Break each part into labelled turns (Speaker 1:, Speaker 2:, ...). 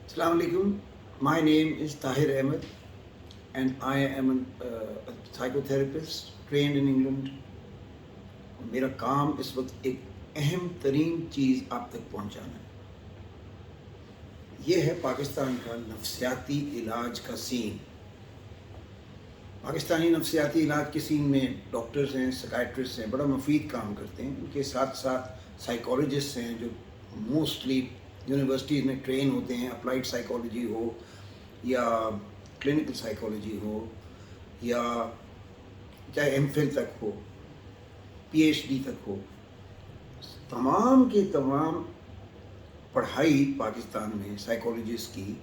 Speaker 1: Assalamu alaikum. My name is Tahir Ahmed and I am a psychotherapist trained in England. मेरा काम इस वक्त एक अहम तरीन चीज़ आप तक पहुंचाना है। ये है पाकिस्तान का नफ्सियाती इलाज का सीन। पाकिस्तानी नफ्सियाती इलाज के सीन में डॉक्टर्स हैं, साइकियाट्रिस्ट हैं, बड़ा मुफीद काम करते हैं। उनके साथ साथ साइकोलॉजिस्ट हैं जो मोस्टली यूनिवर्सिटीज़ में ट्रेन होते हैं। अप्लाइड साइकोलॉजी हो या क्लिनिकल साइकोलॉजी हो या चाहे एमफिल तक हो, पीएचडी तक हो, तमाम की तमाम पढ़ाई पाकिस्तान में साइकोलॉजिस्ट की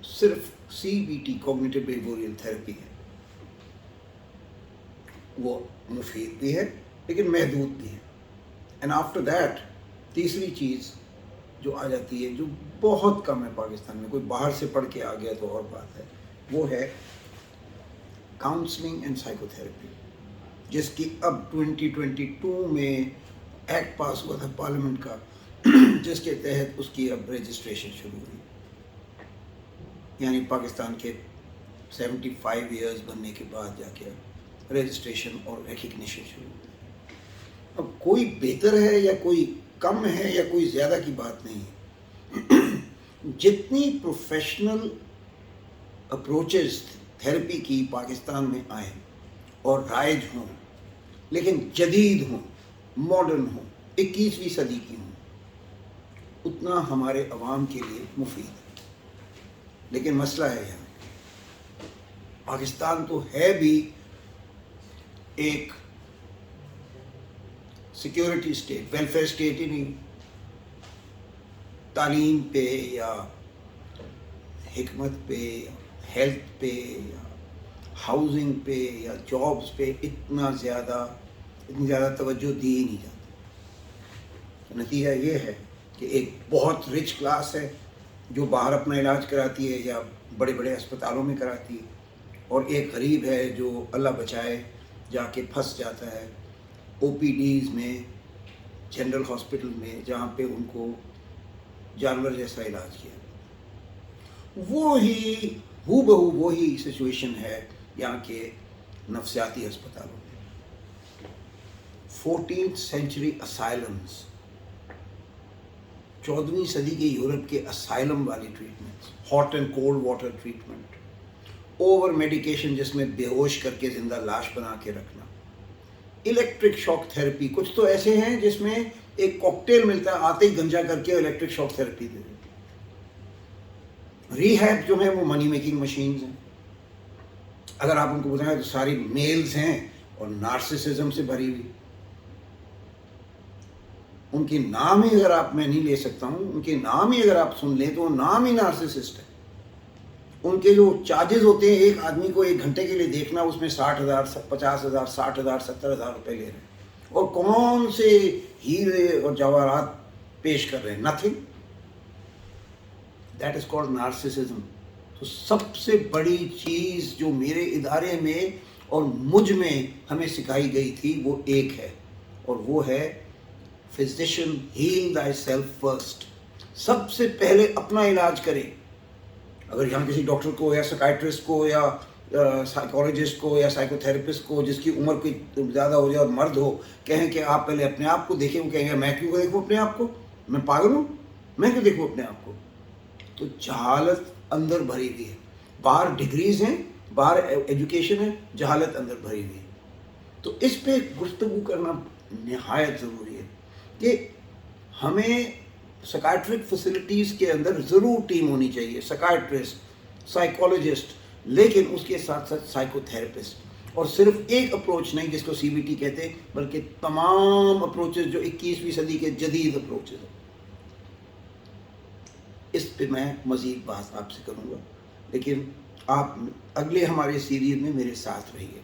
Speaker 1: सिर्फ CBT कॉग्निटिव बिहेवियरल थेरेपी है। वो मुफीद भी है लेकिन महदूद भी है। एंड आफ्टर दैट तीसरी चीज़ जो आ जाती है, जो बहुत कम है पाकिस्तान में, कोई बाहर से पढ़ के आ गया तो और बात है, वो है काउंसलिंग एंड साइकोथेरेपी, जिसकी अब 2022 में एक्ट पास हुआ था पार्लियामेंट का, जिसके तहत उसकी अब रजिस्ट्रेशन शुरू हुई। यानी पाकिस्तान के 75 इयर्स बनने के बाद जाके रजिस्ट्रेशन और रिकग्निशन शुरू हुई। अब कोई बेहतर है या कोई कम है या कोई ज़्यादा की बात नहीं है। जितनी प्रोफेशनल अप्रोचेस थेरेपी की पाकिस्तान में आए और राइज हों, लेकिन जदीद हों, मॉडर्न हों, 21वीं सदी की हों, उतना हमारे अवाम के लिए मुफीद है। लेकिन मसला है यहाँ, पाकिस्तान तो है भी एक सिक्योरिटी स्टेट, वेलफेयर स्टेट ही नहीं। तालीम पे या हिकमत पे या हेल्थ पे या हाउसिंग पे या जॉब्स पे इतनी ज़्यादा तवज्जो दी ही नहीं जाती। नतीजा ये है कि एक बहुत रिच क्लास है जो बाहर अपना इलाज कराती है या बड़े बड़े अस्पतालों में कराती है, और एक गरीब है जो अल्लाह बचाए जाके फंस जाता है OPDs में, जनरल हॉस्पिटल में, जहाँ पे उनको जानवर जैसा इलाज किया। हूबहू वही सिचुएशन है यहाँ के नफ्सियाती अस्पतालों में। 14th सेंचुरी असाइलम्स, 14वीं सदी के यूरोप के असाइलम वाली treatments, hot and cold water treatment, over medication जिसमें बेहोश करके जिंदा लाश बना के रखना, इलेक्ट्रिक शॉक थेरेपी। कुछ तो ऐसे हैं जिसमें एक कॉकटेल मिलता है, आते ही गंजा करके इलेक्ट्रिक शॉक थेरेपी दे देते। रीहैब जो है वो मनी मेकिंग मशीन्स हैं। अगर आप उनको बताएं तो सारी मेल्स हैं और नार्सिसिज्म से भरी हुई। उनके नाम ही अगर आप, मैं नहीं ले सकता हूँ, उनके नाम ही अगर आप सुन लें तो नाम ही नार्सिसिस्ट है। उनके जो चार्जेस होते हैं एक आदमी को 1 घंटे के लिए देखना, उसमें 60,000, 50,000, 60,000, 70,000 रुपये ले रहे हैं, और कौन से हीरे और जवाहरात पेश कर रहे हैं? Nothing. That is called narcissism. तो सबसे बड़ी चीज़ जो मेरे इदारे में और मुझ में हमें सिखाई गई थी वो एक है, और वो है physician heal thyself first. सबसे पहले अपना इलाज करें। अगर यहाँ किसी डॉक्टर को या साइकियाट्रिस्ट को या साइकोलॉजिस्ट को या साइकोथेरेपिस्ट को जिसकी उम्र कोई ज़्यादा हो जाए और मर्द हो, कहें कि आप पहले अपने आप को देखें, वो कहेंगे मैं क्यों देखूँ अपने आप को, मैं पागल हूँ, मैं क्यों देखूँ अपने आप को? तो जहालत अंदर भरी हुई है। बाहर डिग्रीज हैं, बाहर एजुकेशन है, जहालत अंदर भरी हुई है। तो इस पे गुफ्तगू करना निहायत ज़रूरी है कि हमें साइकियाट्रिक फैसिलिटीज़ के अंदर ज़रूर टीम होनी चाहिए, साइकियाट्रिस्ट, साइकोलॉजिस्ट, लेकिन उसके साथ साथ साइकोथेरेपिस्ट। और सिर्फ एक अप्रोच नहीं जिसको CBT कहते हैं, बल्कि तमाम अप्रोचेस जो 21वीं सदी के जदीद अप्रोचेस हैं। इस पे मैं मज़ीद बात आपसे करूँगा, लेकिन आप अगले हमारे सीरीज़ में मेरे साथ रहिए।